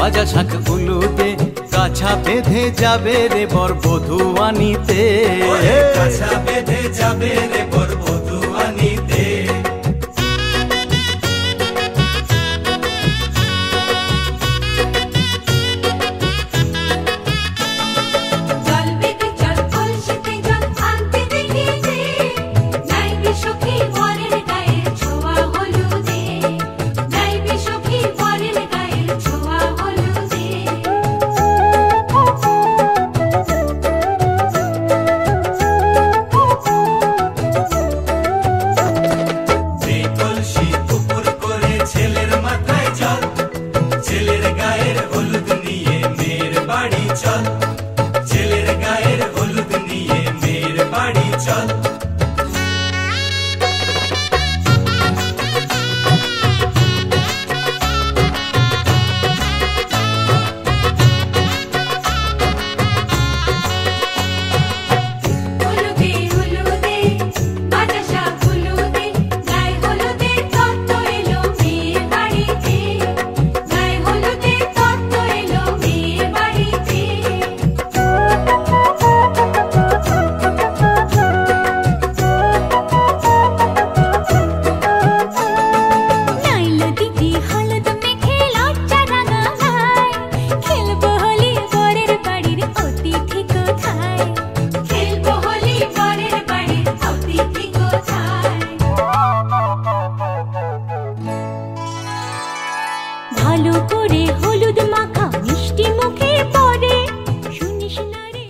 ভাজা শাক উলুতে কাছা বেঁধে যাবে রে বর বধূ আনিতে, কাছা বেঁধে যাবে রে বর বধূ আনিতে। ভালো করে হলুদ মাখা মিষ্টি মুখে পড়ে, শুনিস না রে।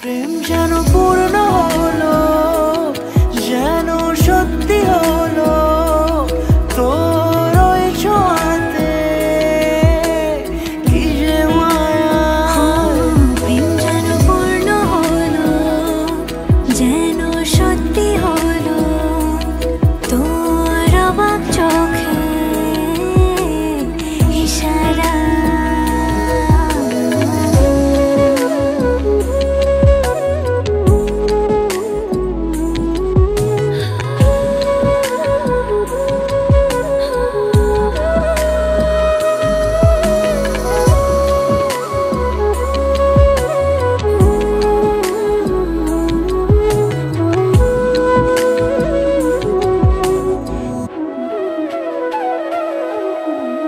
প্রেম যেন পূর্ণ হলো, যেন সত্যি হলো তোর ওই ছোঁয়াতে, কি যে মায়া। প্রেম যেন পূর্ণ হলো, যেন সত্যি হলো তোর অবাক চোখে ইশারা।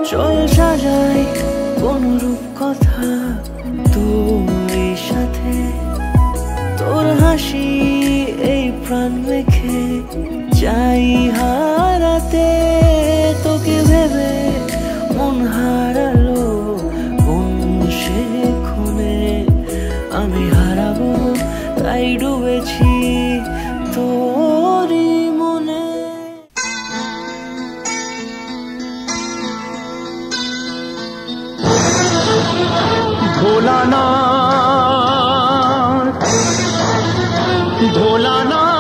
চল সাজাই কোন রূপ কথা তোর সাথে, তোর হাসি এই প্রাণ মেখে চাই হারাতে। তোকে ভেবে মন হারালো কোন সে ক্ষণে, আমি হারাবো তাই ডুবেছি তোরই মনে। ভোলানাথ ভোলানাথ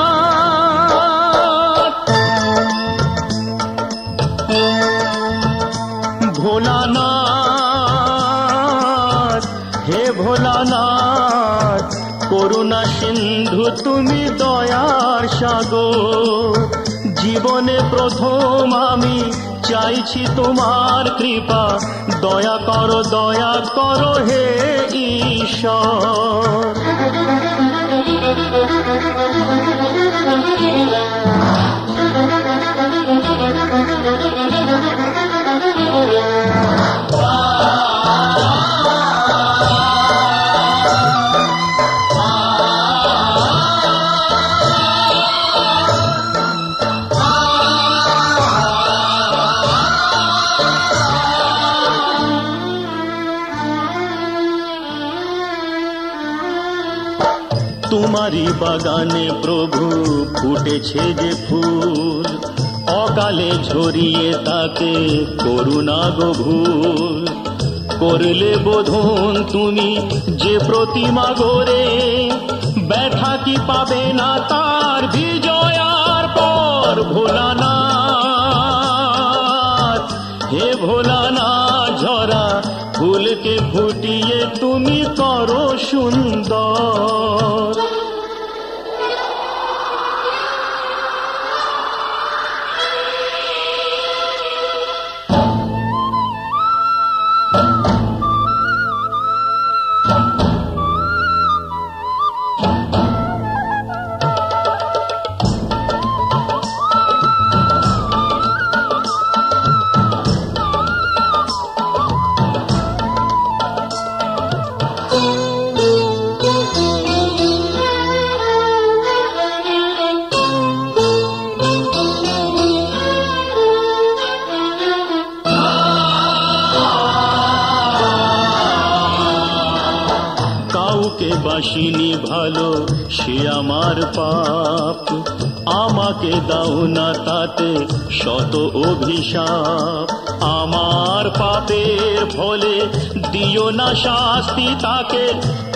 ভোলানাথ, হে ভোলানাথ, করুণা সিন্ধু তুমি দয়ার সাগর। জীবনে প্রথম আমি চাইছি তোমার কৃপা, দয়া করো হে ঈশ্বর। তোমারি বাগানে প্রভু ফুটেছে যে ফুল, অকালে ঝরিয়ে তাকে করুণা গো ভুল। করলে বোধন তুমি যে প্রতিমা গড়ে, ব্যথা কি পাবে না তার বিজয়ার পর। ভোলানাথ, হে ভোলানাথ, ঝরা ফুলকে ফুটিয়ে তুমি করো সুন্দর। কাউকে বাসিনি ভালো সে আমার পাপ, আমাকে দাও না তাতে শত অভিশাপ। আমার পাপের ফলে দিও না শাস্তি তাকে,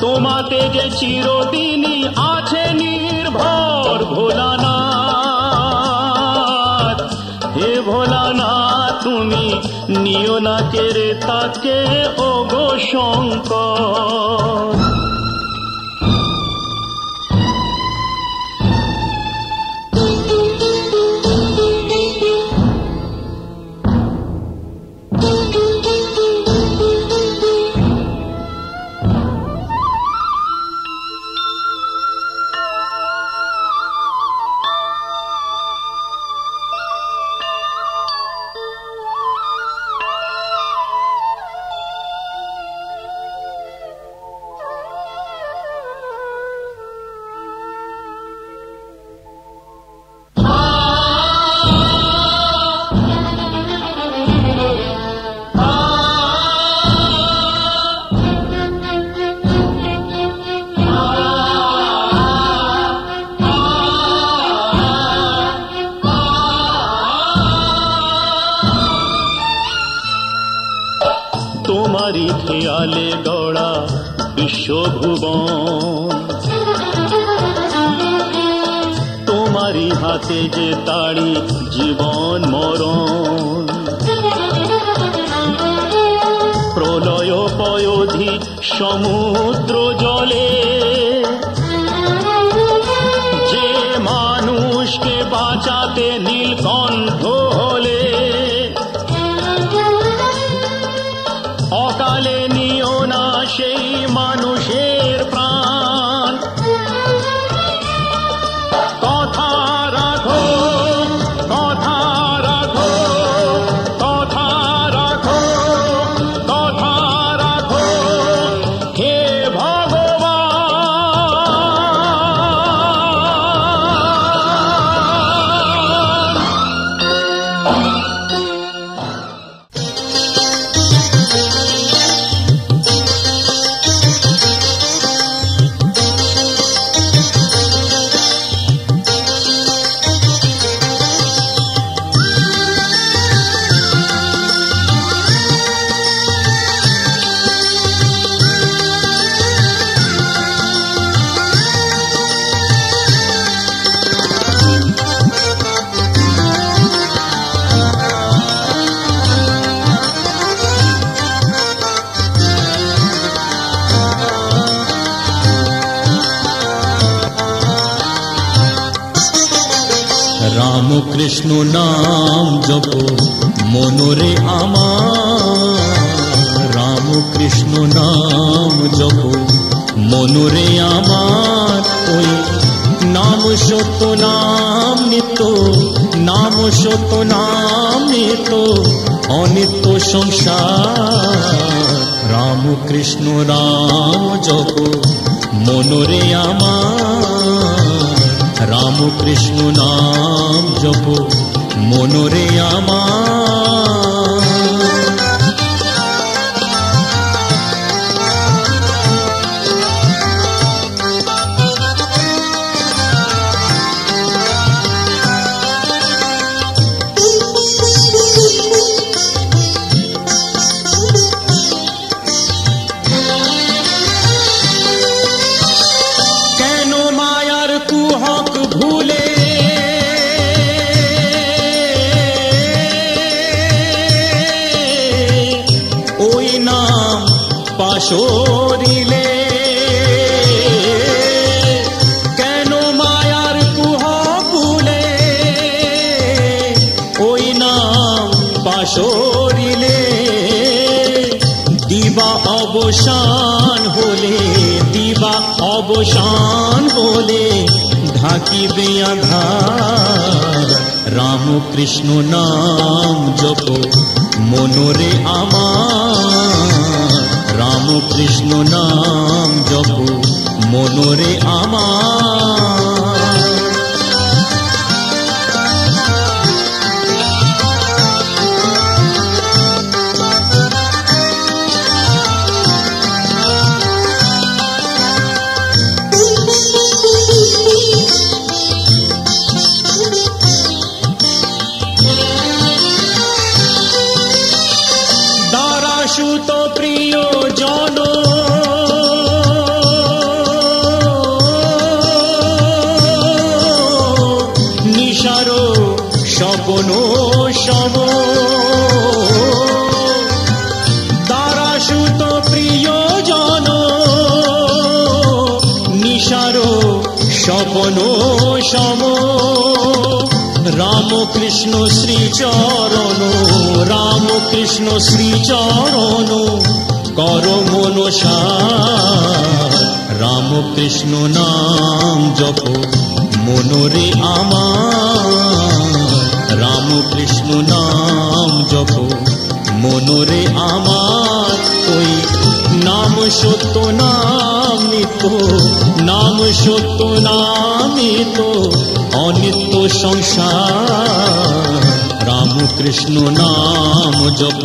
তোমাতে যে চিরদিনই আছে নির্ভর। ভোলানাথ, হে ভোলানাথ, তুমি নিও না কেড়ে তাকে ও গো শঙ্কর। তালে গড়া বিশ্বভুবন, তোমারই হাতে যে তাড়ি জীবন মরণ। প্রলয় পয়োধি সমুদ্র জলে যে মানুষকে বাঁচাতে নীলকণ্ঠ হলে, অকালে নিও না সেই মানুষের প্রাণ। কথা রাখো, কথা রাখো, কথা রাখো, কথা রাখো, হে ভগবান। রাম কৃষ্ণ নাম জপ মনরে আমার, রাম কৃষ্ণ নাম জপ মনরে আমার। ওই নাম সত্য নাম নিত্য, নাম সত্য নাম নিত্য অনিত্য সংসার। রাম কৃষ্ণ রাম জপ মনরে আমার, রাম কৃষ্ণ নাম জপ মনরে আমার। কেন মায়ার কুহক ভুলে ওই নাম পাশরিলে, কেন মায়ার কুহক ভুলে ওই নাম পাশরিলে। দিবা অবসান হলে, দিবা অবসান হলে ঢাকিবে আধার। রাম কৃষ্ণ নাম জপ মনরে আমার, রাম কৃষ্ণ নাম জপ মনরে আমার। দারাসুত প্রিয় জন নিশারো স্বপ্ন সম, দারাসুত প্রিয় জন নিশারো স্বপ্ন সম। রাম কৃষ্ণ শ্রীচরণ, রাম কৃষ্ণ শ্রীচরণ কর মনসার। রাম কৃষ্ণ নাম জপ মনরে আমার, রাম কৃষ্ণ নাম জপ মনরে আমার। ওই নাম সত্য নাম নিত্য, নাম সত্য নাম নিত্য অনিত্য সংসার। রাম কৃষ্ণ নাম জপ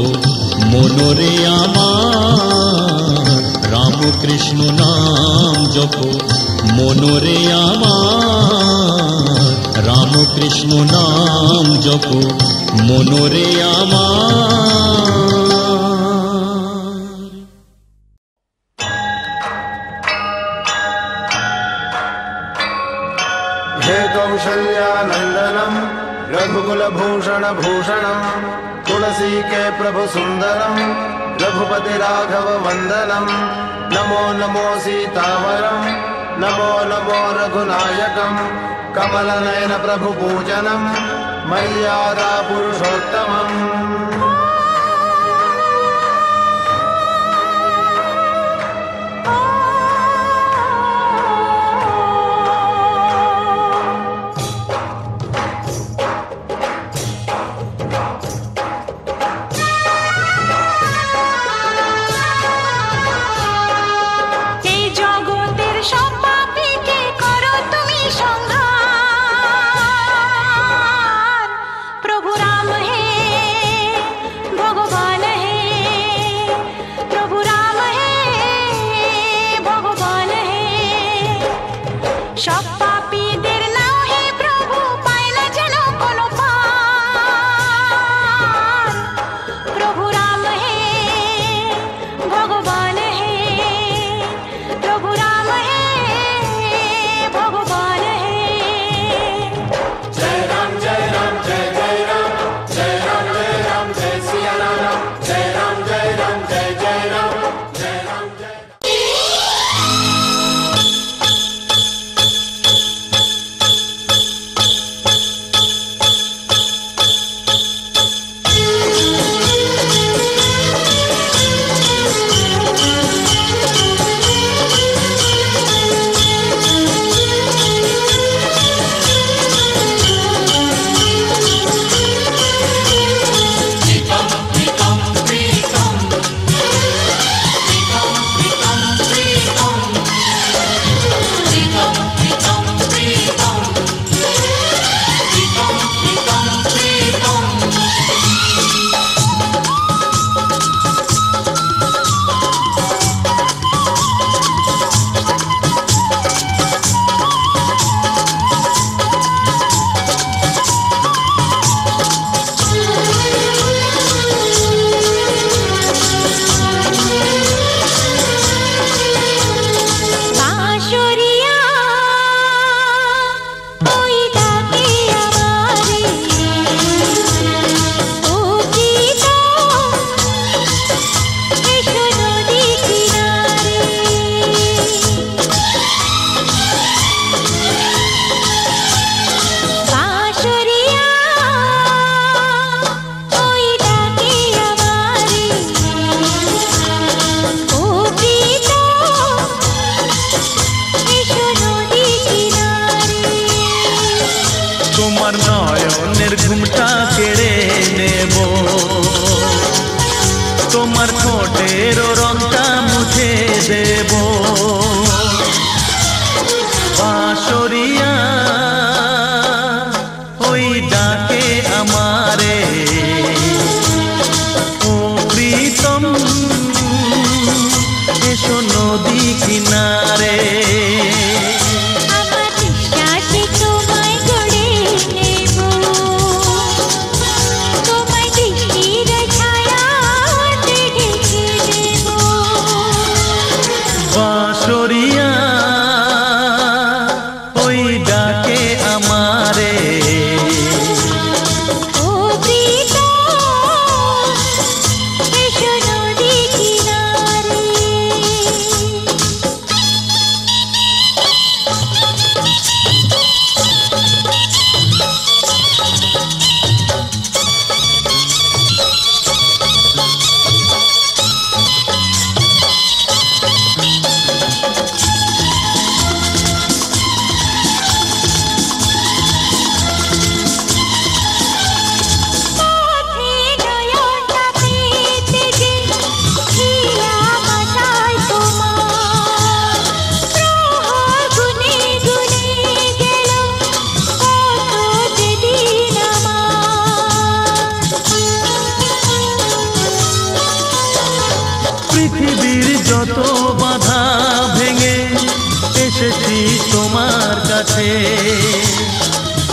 মনরে আমার, রাম কৃষ্ণ নাম জপ মনরে আমার, রাম কৃষ্ণ নাম জপ মনরে আমার। कौशल्यानंदनम रघुकुल भूषण भूषणम तुलसी के प्रभु सुंदरम रघुपति राघव वंदनम नमो नमो सीतावरम नमो नमो रघुनायकम कमल नयन प्रभु पूजनम मर्यादा पुरुषोत्तमम।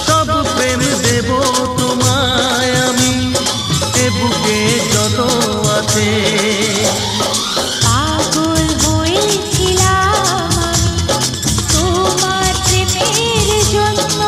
सब प्रेम देव तुम्हाय आमी ए बुके যত আছে পাগল হয়েছিলাম তোমার প্রেমের জন্য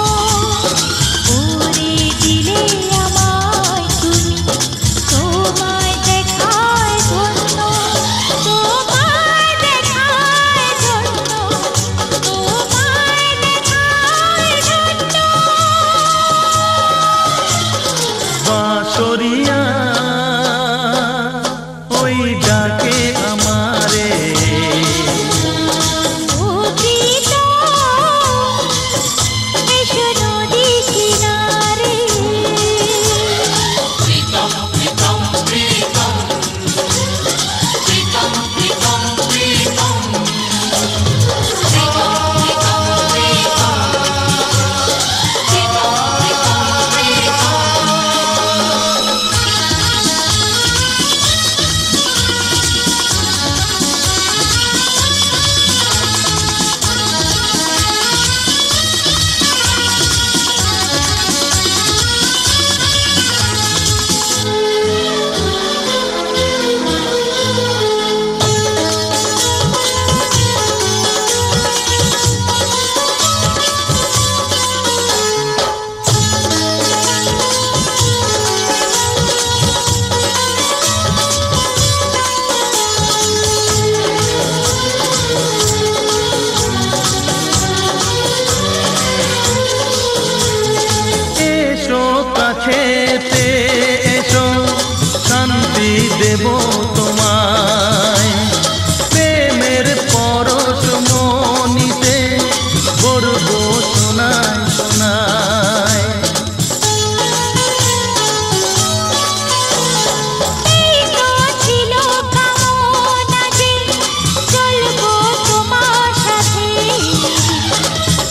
করবো শোনায় শোনায়। এই তো ছিল কামনা যে চলবো তোমার সাথে,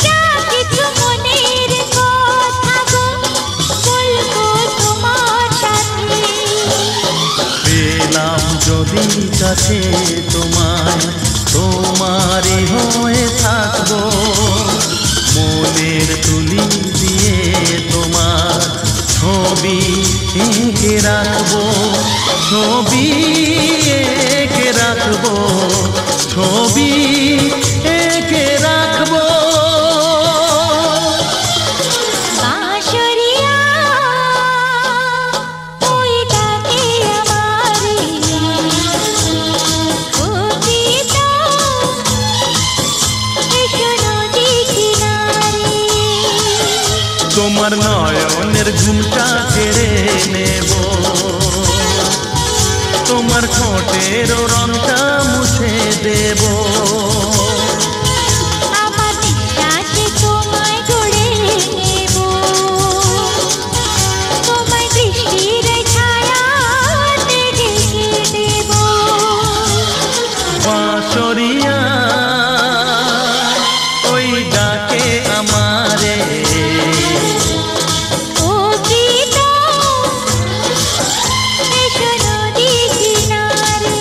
যা কিছু মনের কথা গো বলবো তোমার সাথে। পেলাম যদি কাছে তোমায়, তোমারই হয়ে থাকবো, মনের তুলি দিয়ে তোমার ছবি এঁকে রাখবো, ছবি এঁকে রাখবো, ছবি এঁকে রাখবো। বাঁশরিয়া ওই ডাকে আমারে, কবিতা এসো নদী কিনারে। তোমার নয়নের ঘুমটা কেড়ে নেব, তোমার ঠোঁটের রংটা মুছে দেব। আমার বিশ্বাসে তোমায় গড়ে নেব, তোমায় দৃষ্টির ছায়াতে ঢেকে দেব। বাঁশরিয়া ওই ডাকে আমারে, কবিতা এসো নদী কিনারে।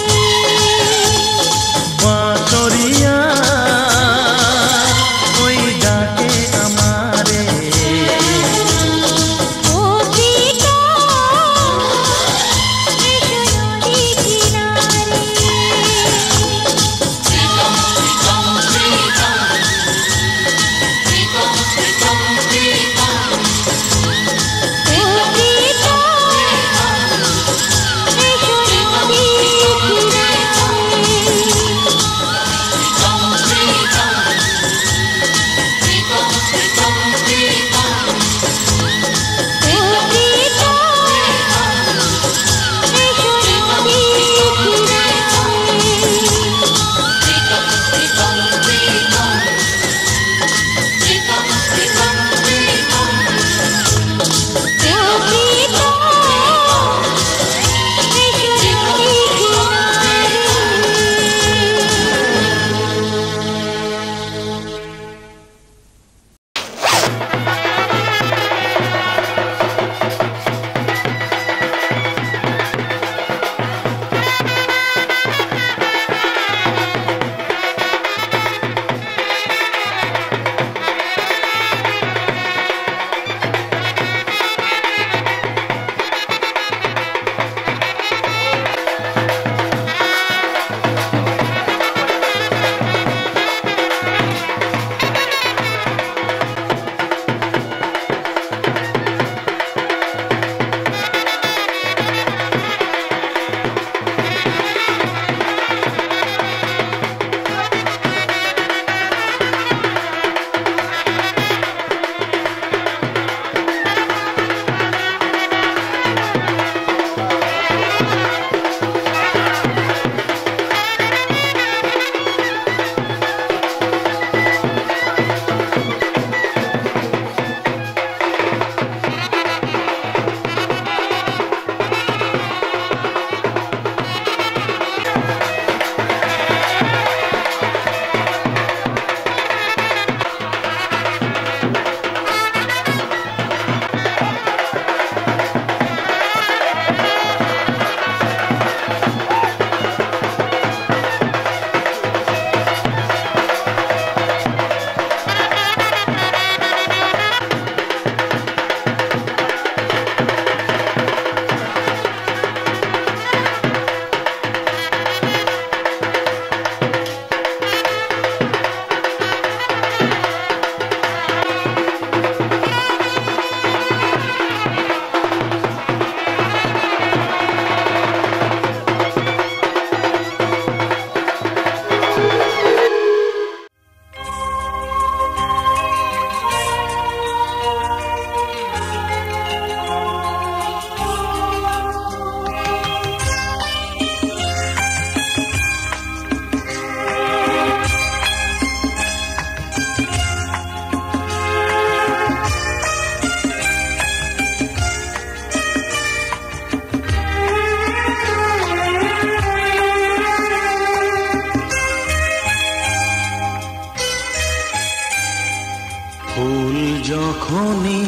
ফুল যখনই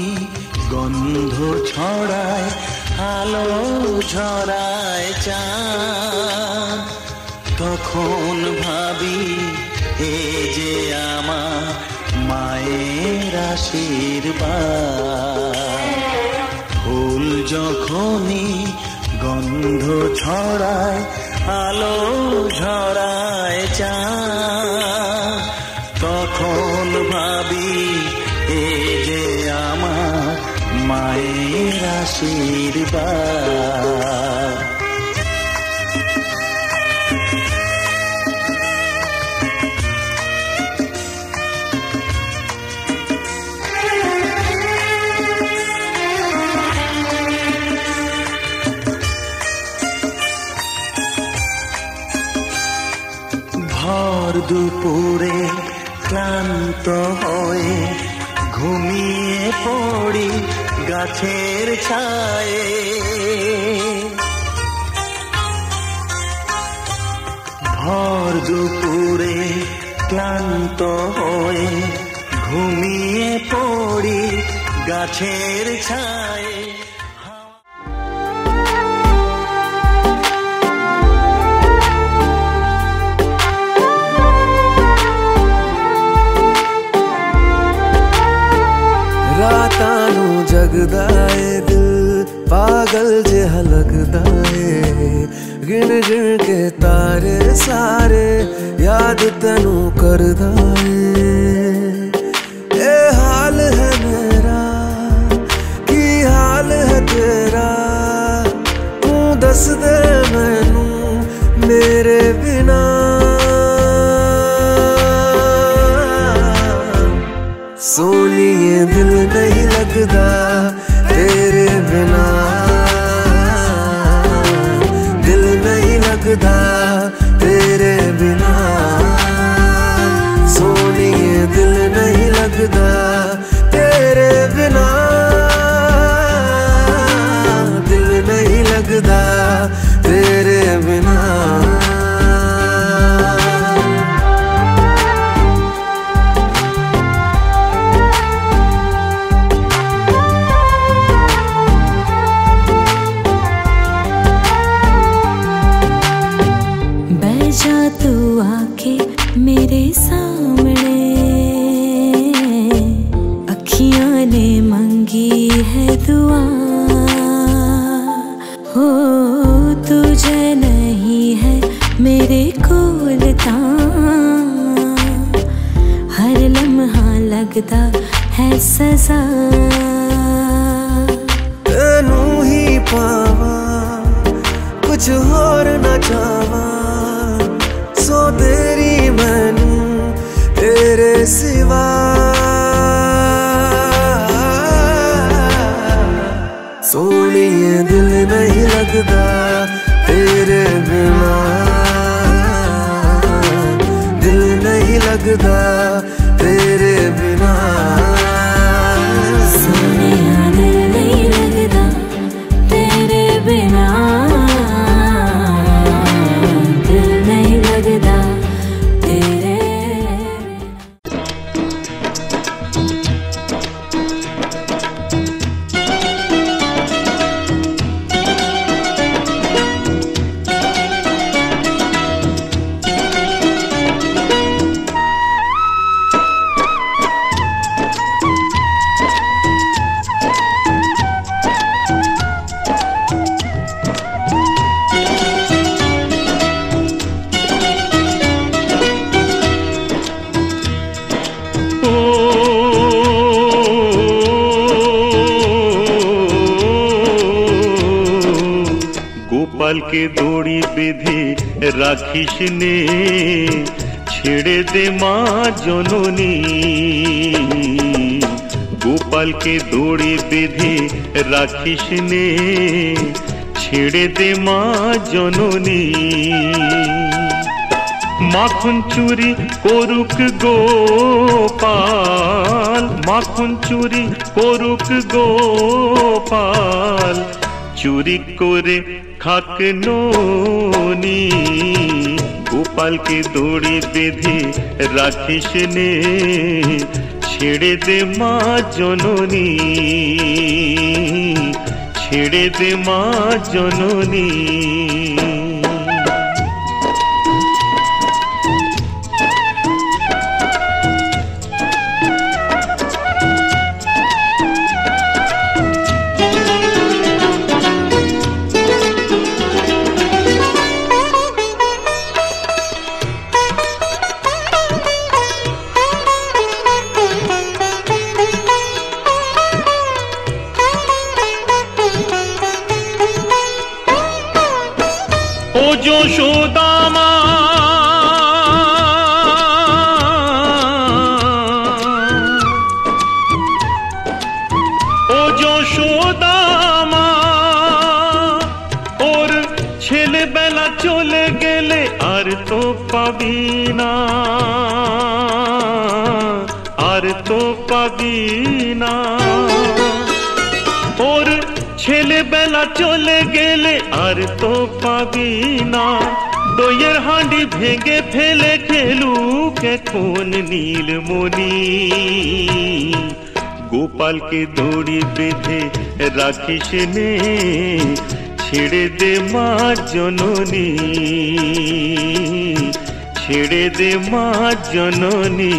গন্ধ ছড়ায়, আলো ঝরায় চাঁদ, তখন ভাবি এ যে আমার মায়ের আশীর্বাদ। ফুল যখনই গন্ধ ছড়ায়, আলো ঝরায় চাঁদ, তখন ভাবি এ যে আমার মায়ের আশীর্বাদ। ভর দুপুরে ক্লান্ত হয়ে ঘুমিয়ে পড়ি গাছের ছায়ে, ভর দুপুরে ক্লান্ত হয়ে ঘুমিয়ে পড়ি গাছের ছায়ে। रातां नूं जगदा ए दिल पागल जिहा लगदा ए, गिण गिण के तारे सारे याद तैनू करदा ए हाल है मेरा की हाल है तेरा, तू दस दे मैनू मेरे बिना। सोनिए दिल नहीं लगदा तेरे बिना, दिल नहीं लगदा तेरे बिना। सोनिए दिल नहीं लगदा तेरे बिना, दिल नहीं लगदा तेरे बिना। तू आके मेरे सामने, अखियां ने मंगी है दुआ, हो तुझे नहीं है मेरे कोल तां, हर लम्हा लगदा है सजा। तेनू ही पावा कुछ होर न चावा, सो तेरी मैनू तेरे सिवा। सोनिए दिल नहीं लगदा तेरे बिना, दिल नहीं लगदा तेरे बिना। सोनिया दिल नहीं लगदा तेरे बिना, दिल नहीं लगदा तेरे गोपाल के दौड़ी बेधे राखिस ने, छेड़े दे माँ जननी। गोपाल के दौड़ी बेधे राखिस ने, छेड़े दे माँ जननी। माखन चुरी कोरुक गोपाल, माखन चुरी कोरुक गोपाल, चुरी कोरे खाक नोनी। गोपाल के दौड़ी बेधे राखिस ने, ছেড়ে দে মা জননী, ছেড়ে দে মা জননী। ओ यशोदा माँ, ओ यशोदा माँ, और ছেলে বেলা চলে গেলে আর তো পাবি না, আর তো পাবি না। ওর ছেলে বেলা চলে গেলে আর তো পাবি না। দইয়ের হাঁড়ি ভেঙে ফেলে খেলুক এখন নীলমণি। গোপালকে দড়ি বেঁধে রাখিস নে, ছেড়ে দে মা জননী, ছেড়ে দে মা জননী।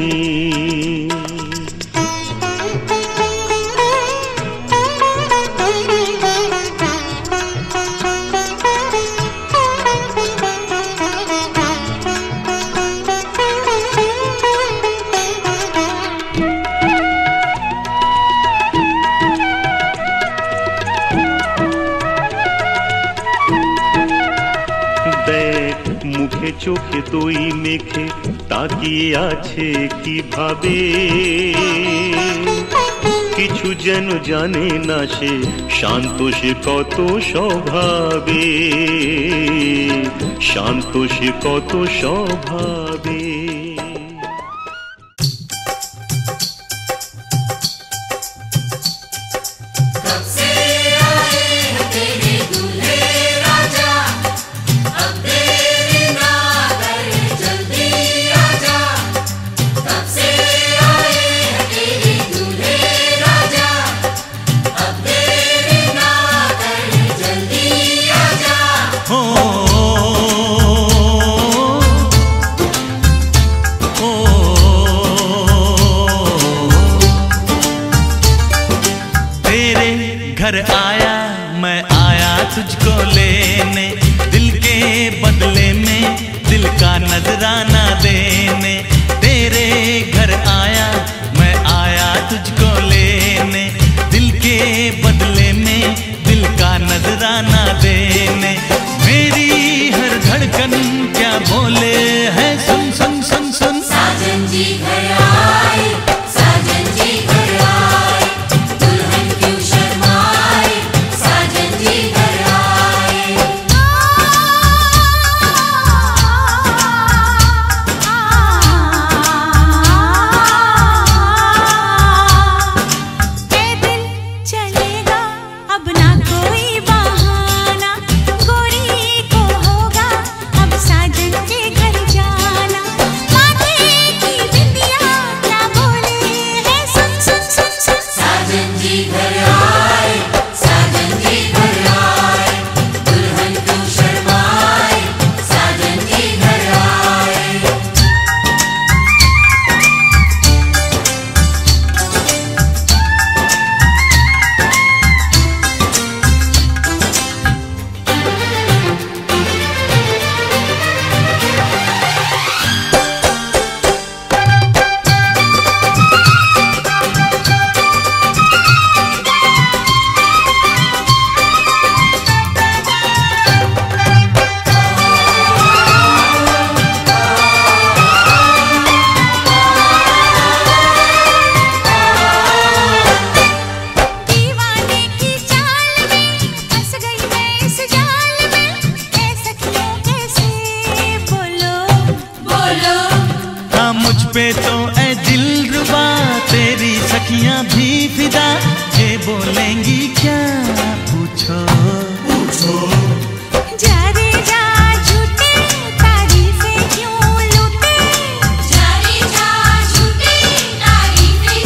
মুখে চোখে দই মেখে তাকিয়ে আছে কিভাবে, কিছু যেন জানে না সে, শান্ত সে কত স্বভাবে, শান্ত সে কত স্বভাবে। घर आया मैं आया तुझको लेने, दिल के बदले में दिल का नजराना देने। तेरे घर आया मैं आया तुझको लेने, दिल के बदले में दिल का नजराना देने। मेरी हर धड़कन क्या बोले है, सुन सुन सुन सुन। साजन जी घर आए, साजन जी घर आए, दुल्हन क्यों शर्माए, साजन जी घर आए। ए दिल चलेगा अब ना कोई बहाना, गोरी को होगा अब साजन के घर जाना। माथे की बिंदिया क्या बोले है, सुन सुन सुन सुन। साजन जी घर आए, साजन जी घर आए, दुल्हन क्यों शर्माए, साजन जी घर आए। दीवाने की चाल में फंस गई मैं इस जाल में, ए सखियों कैसे बोलो बोलो हाँ मुझ पे तो ऐ दिलरुबा तेरी सखियां भी फिदा, ये बोलेंगी क्या पूछो पूछो। जा रे जा झूठे तारीफें क्यों लूटे, जा रे जा झूठी तारीफें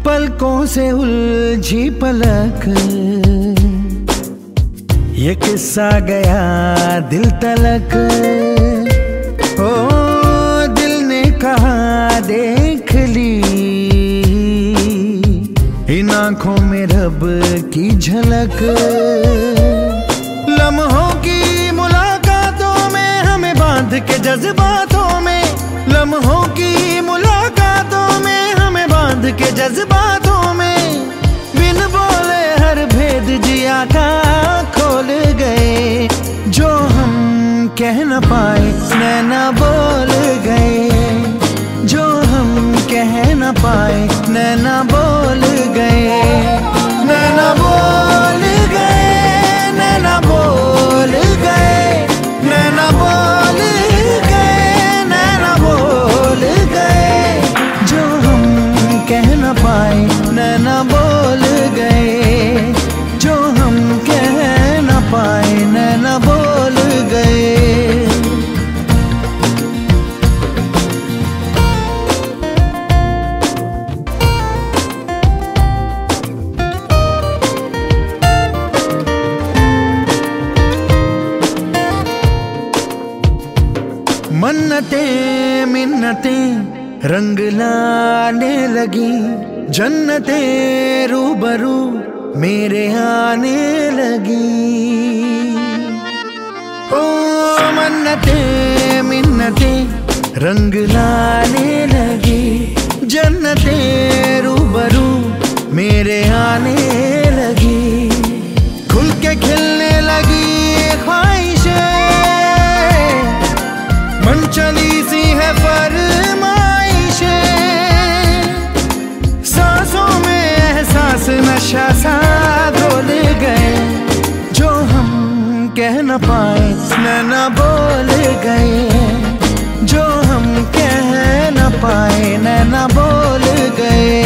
पलकों से उलझी पलक, ये किस्सा गया दिल तलक। ओ दिल ने कहा देख ली, इन आंखों में रब की झलक। लम्हों की मुलाकातों में हमें बांध के जज्बातों में, लम्हों की मुलाकातों में हमें बांध के जज्बातों में, बिन बोले हर भेद जिया का खोल गए। जो हम कह न पाए नैना बोल गए, जो हम कह न पाए नैना बोल गए। नैना बोल गए, नैना बोल गए, नैना बोल गए, नैना बोल गए। जो हम कह न पाए नैना बोल गए, जो हम कह न पाए नैना बोल गए। मन्नतें मिन्नतें रंग लाने लगी, जन्नतें रूबरू मेरे आने लगी। ओ मन्नतें मिन्नतें रंग लाने लगी, जन्नतें रूबरू मेरे आने लगी। खुल के खिलने लगी ख्वाहिशें, मन चली सी है फरमाइशें, सांसों में एहसास नशा सा घोल गए। जो हम कह न पाए नैना बोल गए, जो हम कह न पाए नैना बोल गए।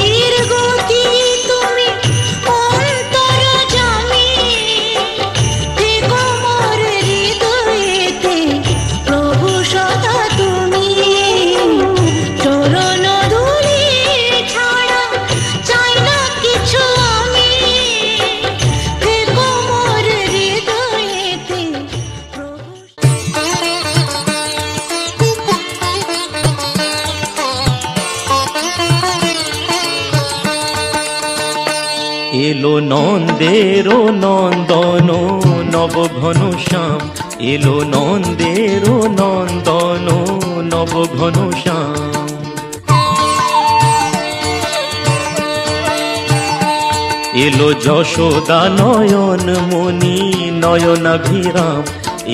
ধীর গতি তুমি অন্তরজামী, থেকো মোর হৃদয়েতে প্রভু সদা তুমি। চরণ ধূলি ছাড়া চাই না কিছু আমি, থেকো মোর হৃদয়েতে প্রভু। এলো নন্দের নন্দন নব ঘন শ্যাম, এলো নন্দের নন্দন নব ঘন শ্যাম। এলো যশোদা নয়ন মণি নয়নাভিরাম,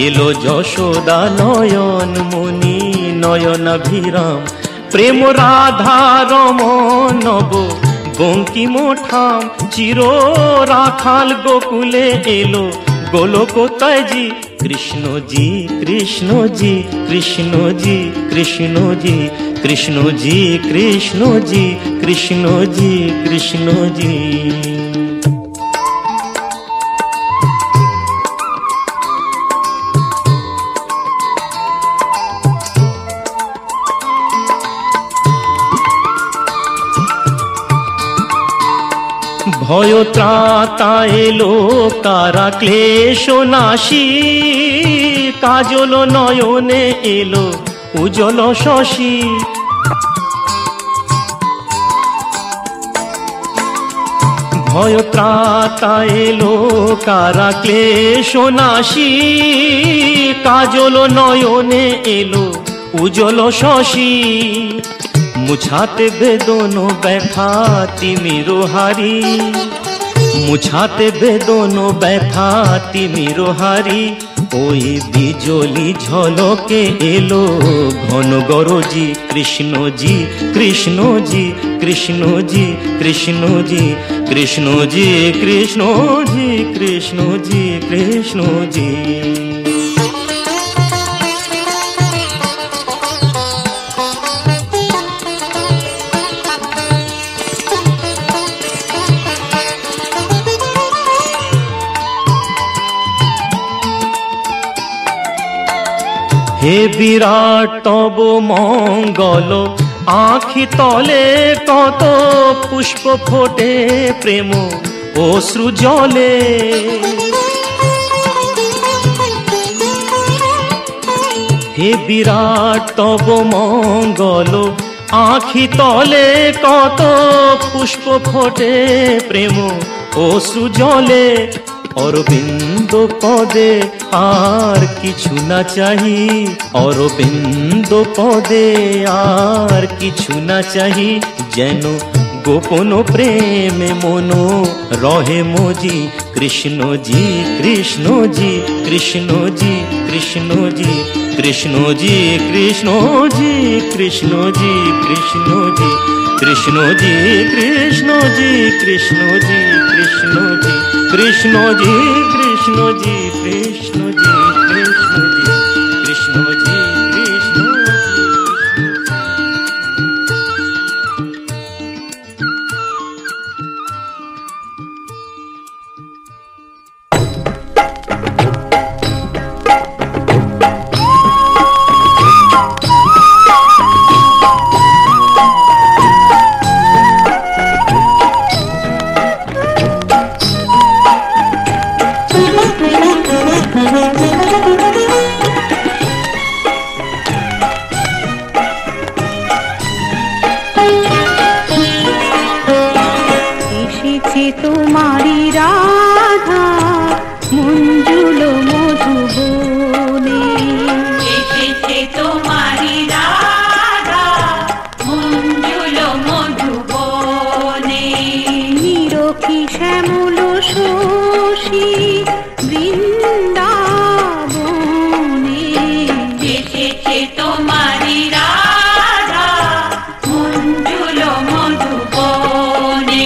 এলো যশোদা নয়ন মণি নয়নাভিরাম। প্রেম রাধা রমণ নব বঙ্কিম ঠাম, চির রাখাল গোকুলে এলো গোলকতাজি। কৃষ্ণজি কৃষ্ণজি কৃষ্ণজি কৃষ্ণজি কৃষ্ণজি কৃষ্ণজি কৃষ্ণজি কৃষ্ণজি। ভয় ত্রাতা এলো কারা ক্লেশ নাশী, কাজল নয়নে এলো উজ্জ্বল শশী। ভয় ত্রাতা এলো কারা ক্লেশ নাশী, কাজল নয়নে এলো উজ্জ্বল শশী। মুছাতে বেদন ব্যথা তিমির হারি, মুছাতে বেদন ব্যথা তিমির হারি। ওই বিজলি ঝলকে এলো ঘন গরজি। কৃষ্ণজি কৃষ্ণজি কৃষ্ণজি কৃষ্ণজি কৃষ্ণজি কৃষ্ণজি কৃষ্ণজি কৃষ্ণজি। হে বিরাট তব মঙ্গল, আঁখি তলে কত পুষ্প ফোটে প্রেম অশ্রু জলে। হে বিরাট তব মঙ্গল, আঁখি তলে কত পুষ্প ফোটে প্রেম অশ্রু জলে। অরবিন্দ পদে আর কিছু না চাহি, অরবিন্দ পদে আর কিছু না চাহি। যেন গোপন প্রেমে মন রহে মজি। কৃষ্ণজি কৃষ্ণজি কৃষ্ণজি কৃষ্ণজি কৃষ্ণজি কৃষ্ণজি কৃষ্ণজি কৃষ্ণজি কৃষ্ণজি কৃষ্ণজি কৃষ্ণজি কৃষ্ণজি কৃষ্ণজি কৃষ্ণজি কৃষ্ণজি কৃষ্ণজি কৃষ্ণজি কৃষ্ণজি। এসেছে তোমারি রাধা মঞ্জুল মধুবনে, এসেছে তোমারি রাধা মঞ্জুল মধুবনে। নিরখি শ্যামল শশী বৃন্দাবনে, এসেছে তোমারি রাধা মঞ্জুল মধুবনে।